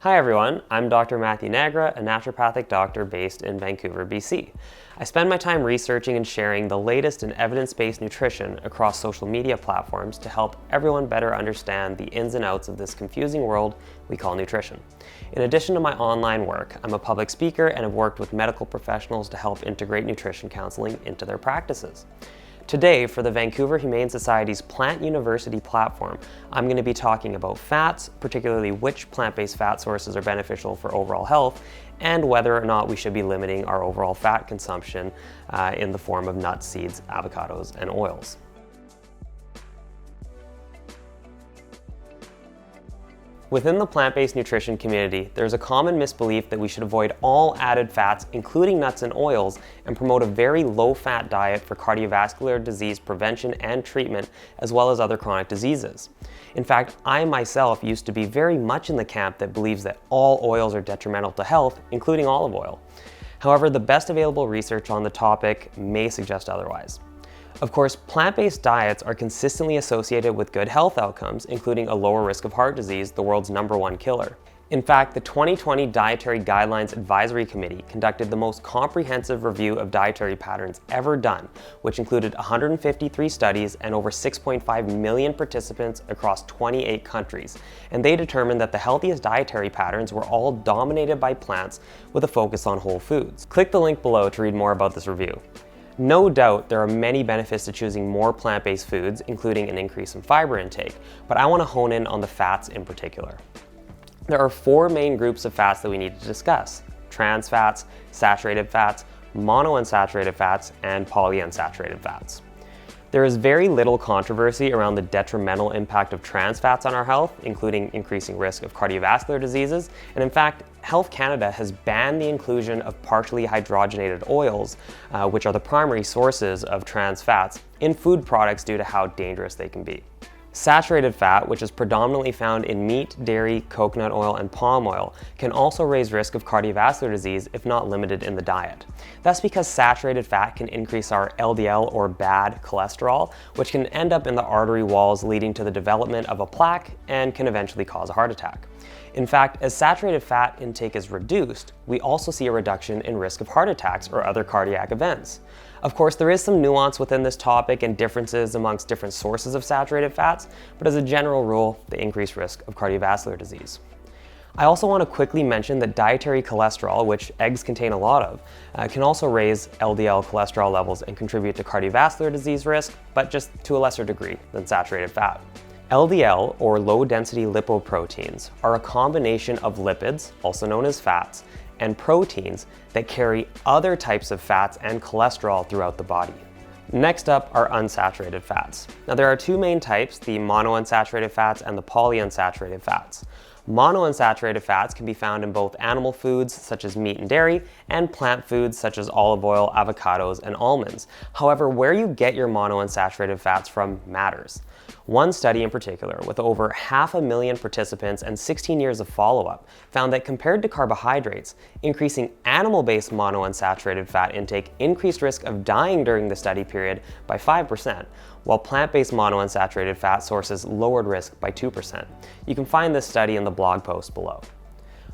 Hi everyone, I'm Dr. Matthew Nagra, a naturopathic doctor based in Vancouver, BC. I spend my time researching and sharing the latest in evidence-based nutrition across social media platforms to help everyone better understand the ins and outs of this confusing world we call nutrition. In addition to my online work, I'm a public speaker and have worked with medical professionals to help integrate nutrition counseling into their practices. Today, for the Vancouver Humane Society's Plant University platform, I'm going to be talking about fats, particularly which plant-based fat sources are beneficial for overall health, and whether or not we should be limiting our overall fat consumption in the form of nuts, seeds, avocados, and oils. Within the plant-based nutrition community, there's a common misbelief that we should avoid all added fats, including nuts and oils, and promote a very low-fat diet for cardiovascular disease prevention and treatment, as well as other chronic diseases. In fact, I myself used to be very much in the camp that believes that all oils are detrimental to health, including olive oil. However, the best available research on the topic may suggest otherwise. Of course, plant-based diets are consistently associated with good health outcomes, including a lower risk of heart disease, the world's #1 killer. In fact, the 2020 Dietary Guidelines Advisory Committee conducted the most comprehensive review of dietary patterns ever done, which included 153 studies and over 6.5 million participants across 28 countries. And they determined that the healthiest dietary patterns were all dominated by plants with a focus on whole foods. Click the link below to read more about this review. No doubt there are many benefits to choosing more plant-based foods, including an increase in fiber intake, but I want to hone in on the fats in particular. There are 4 main groups of fats that we need to discuss: trans fats, saturated fats, monounsaturated fats, and polyunsaturated fats. There is very little controversy around the detrimental impact of trans fats on our health, including increasing risk of cardiovascular diseases, and in fact, Health Canada has banned the inclusion of partially hydrogenated oils, which are the primary sources of trans fats, in food products due to how dangerous they can be. Saturated fat, which is predominantly found in meat, dairy, coconut oil, and palm oil, can also raise risk of cardiovascular disease if not limited in the diet. That's because saturated fat can increase our LDL or bad cholesterol, which can end up in the artery walls, leading to the development of a plaque and can eventually cause a heart attack. In fact, as saturated fat intake is reduced, we also see a reduction in risk of heart attacks or other cardiac events. Of course, there is some nuance within this topic and differences amongst different sources of saturated fats, but as a general rule, they increase risk of cardiovascular disease. I also want to quickly mention that dietary cholesterol, which eggs contain a lot of, can also raise LDL cholesterol levels and contribute to cardiovascular disease risk, but just to a lesser degree than saturated fat. LDL, or low-density lipoproteins, are a combination of lipids, also known as fats, and proteins that carry other types of fats and cholesterol throughout the body. Next up are unsaturated fats. Now there are 2 main types, the monounsaturated fats and the polyunsaturated fats. Monounsaturated fats can be found in both animal foods such as meat and dairy and plant foods such as olive oil, avocados, and almonds. However, where you get your monounsaturated fats from matters. One study in particular, with over 500,000 participants and 16 years of follow-up, found that compared to carbohydrates, increasing animal-based monounsaturated fat intake increased risk of dying during the study period by 5%, while plant-based monounsaturated fat sources lowered risk by 2%. You can find this study in the blog post below.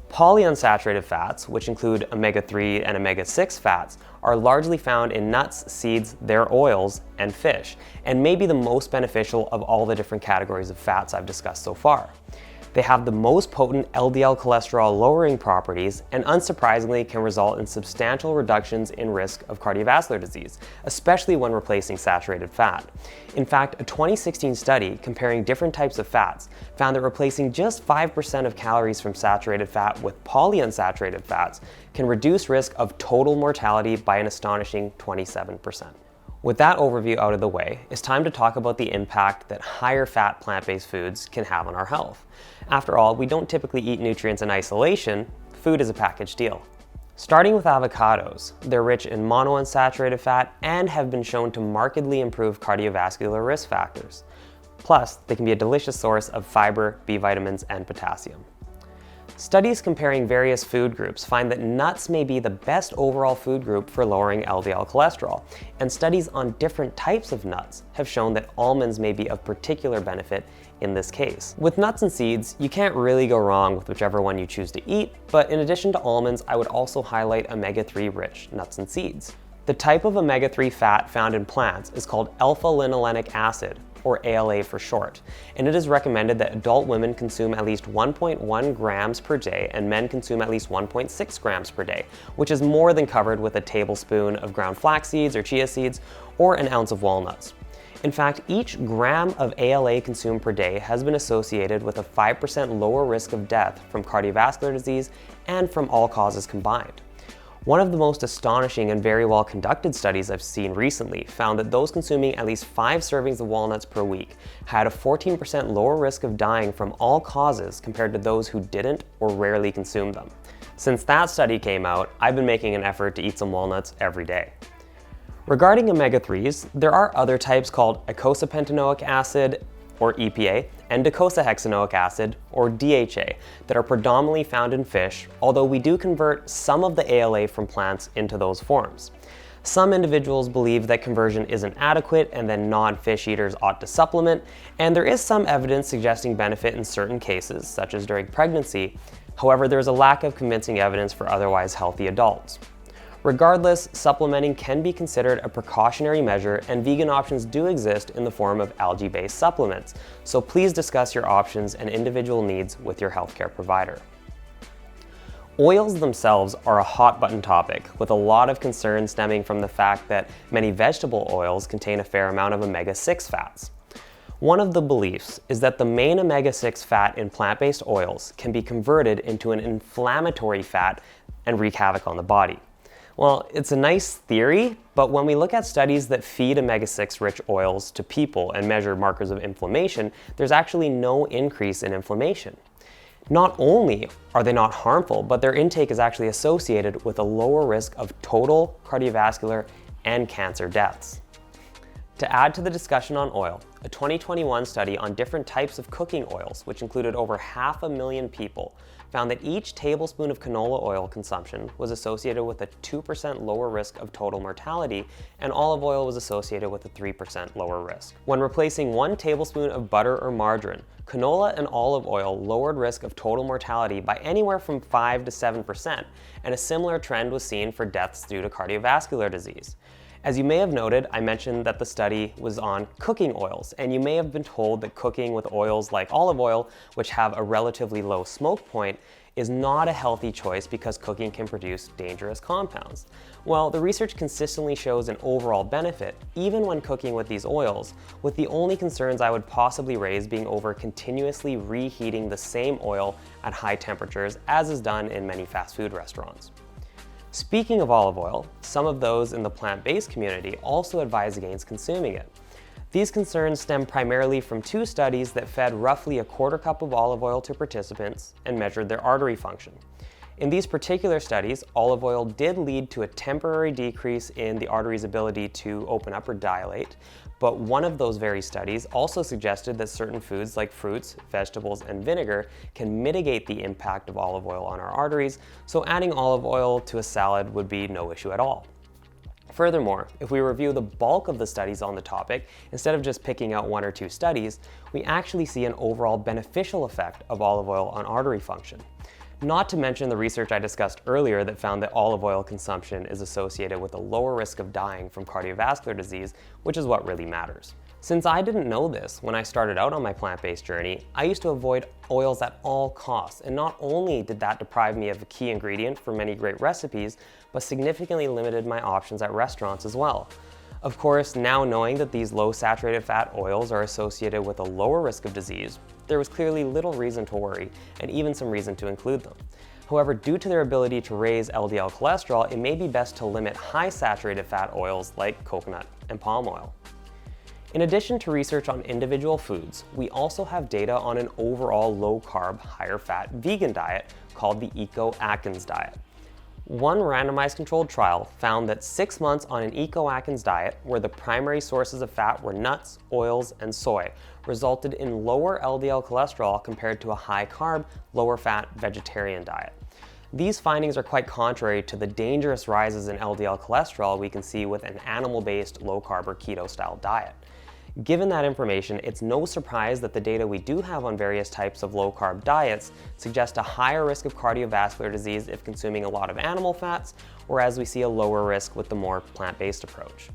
Polyunsaturated fats, which include omega-3 and omega-6 fats, are largely found in nuts, seeds, their oils, and fish, and may be the most beneficial of all the different categories of fats I've discussed so far. They have the most potent LDL cholesterol lowering properties and unsurprisingly can result in substantial reductions in risk of cardiovascular disease, especially when replacing saturated fat. In fact, a 2016 study comparing different types of fats found that replacing just 5% of calories from saturated fat with polyunsaturated fats can reduce risk of total mortality by an astonishing 27%. With that overview out of the way, it's time to talk about the impact that higher fat plant-based foods can have on our health. After all, we don't typically eat nutrients in isolation. Food is a package deal. Starting with avocados, they're rich in monounsaturated fat and have been shown to markedly improve cardiovascular risk factors. Plus, they can be a delicious source of fiber, B vitamins, and potassium. Studies comparing various food groups find that nuts may be the best overall food group for lowering LDL cholesterol, and studies on different types of nuts have shown that almonds may be of particular benefit in this case. With nuts and seeds, you can't really go wrong with whichever one you choose to eat, but in addition to almonds, I would also highlight omega-3 rich nuts and seeds. The type of omega-3 fat found in plants is called alpha-linolenic acid, or ALA for short, and it is recommended that adult women consume at least 1.1 grams per day and men consume at least 1.6 grams per day, which is more than covered with a tablespoon of ground flax seeds or chia seeds or an ounce of walnuts. In fact, each gram of ALA consumed per day has been associated with a 5% lower risk of death from cardiovascular disease and from all causes combined. One of the most astonishing and very well conducted studies I've seen recently found that those consuming at least 5 servings of walnuts per week had a 14% lower risk of dying from all causes compared to those who didn't or rarely consumed them. Since that study came out, I've been making an effort to eat some walnuts every day. Regarding omega-3s, there are other types called eicosapentaenoic acid, or EPA, and docosahexaenoic acid, or DHA, that are predominantly found in fish, although we do convert some of the ALA from plants into those forms. Some individuals believe that conversion isn't adequate and that non-fish eaters ought to supplement, and there is some evidence suggesting benefit in certain cases, such as during pregnancy. However, there is a lack of convincing evidence for otherwise healthy adults. Regardless, supplementing can be considered a precautionary measure, and vegan options do exist in the form of algae-based supplements, so please discuss your options and individual needs with your healthcare provider. Oils themselves are a hot-button topic, with a lot of concern stemming from the fact that many vegetable oils contain a fair amount of omega-6 fats. One of the beliefs is that the main omega-6 fat in plant-based oils can be converted into an inflammatory fat and wreak havoc on the body. Well, it's a nice theory, but when we look at studies that feed omega-6 rich oils to people and measure markers of inflammation, there's actually no increase in inflammation. Not only are they not harmful, but their intake is actually associated with a lower risk of total cardiovascular and cancer deaths. To add to the discussion on oil, a 2021 study on different types of cooking oils, which included over 500,000 people, found that each tablespoon of canola oil consumption was associated with a 2% lower risk of total mortality, and olive oil was associated with a 3% lower risk. When replacing 1 tablespoon of butter or margarine, canola and olive oil lowered risk of total mortality by anywhere from 5 to 7%, and a similar trend was seen for deaths due to cardiovascular disease. As you may have noted, I mentioned that the study was on cooking oils, and you may have been told that cooking with oils like olive oil, which have a relatively low smoke point, is not a healthy choice because cooking can produce dangerous compounds. Well, the research consistently shows an overall benefit, even when cooking with these oils, with the only concerns I would possibly raise being over continuously reheating the same oil at high temperatures, as is done in many fast food restaurants. Speaking of olive oil, some of those in the plant-based community also advise against consuming it. These concerns stem primarily from 2 studies that fed roughly a quarter cup of olive oil to participants and measured their artery function. In these particular studies, olive oil did lead to a temporary decrease in the artery's ability to open up or dilate, but one of those very studies also suggested that certain foods like fruits, vegetables, and vinegar can mitigate the impact of olive oil on our arteries, so adding olive oil to a salad would be no issue at all. Furthermore, if we review the bulk of the studies on the topic, instead of just picking out 1 or 2 studies, we actually see an overall beneficial effect of olive oil on artery function. Not to mention the research I discussed earlier that found that olive oil consumption is associated with a lower risk of dying from cardiovascular disease, which is what really matters. Since I didn't know this when I started out on my plant-based journey, I used to avoid oils at all costs, and not only did that deprive me of a key ingredient for many great recipes, but significantly limited my options at restaurants as well. Of course, now knowing that these low saturated fat oils are associated with a lower risk of disease, there was clearly little reason to worry, and even some reason to include them. However, due to their ability to raise LDL cholesterol, it may be best to limit high saturated fat oils like coconut and palm oil. In addition to research on individual foods, we also have data on an overall low-carb, higher-fat vegan diet called the Atkins Diet. One randomized controlled trial found that 6 months on an Atkins diet, where the primary sources of fat were nuts, oils, and soy, resulted in lower LDL cholesterol compared to a high-carb, lower-fat vegetarian diet. These findings are quite contrary to the dangerous rises in LDL cholesterol we can see with an animal-based low-carb or keto-style diet. Given that information, it's no surprise that the data we do have on various types of low-carb diets suggest a higher risk of cardiovascular disease if consuming a lot of animal fats, whereas we see a lower risk with the more plant-based approach.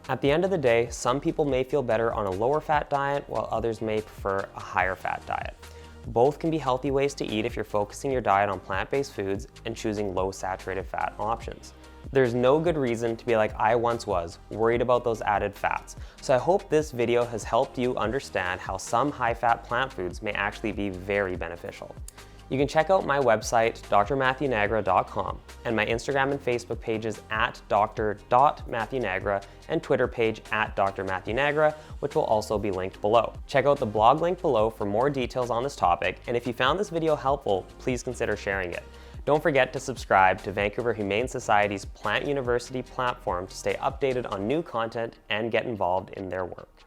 At the end of the day, some people may feel better on a lower fat diet, while others may prefer a higher fat diet. Both can be healthy ways to eat if you're focusing your diet on plant-based foods and choosing low saturated fat options. There's no good reason to be like I once was, worried about those added fats. So I hope this video has helped you understand how some high-fat plant foods may actually be very beneficial. You can check out my website, drmatthewnagra.com, and my Instagram and Facebook pages at dr.matthewnagra and Twitter page at drmatthewnagra, which will also be linked below. Check out the blog link below for more details on this topic, and if you found this video helpful, please consider sharing it. Don't forget to subscribe to Vancouver Humane Society's Plant University platform to stay updated on new content and get involved in their work.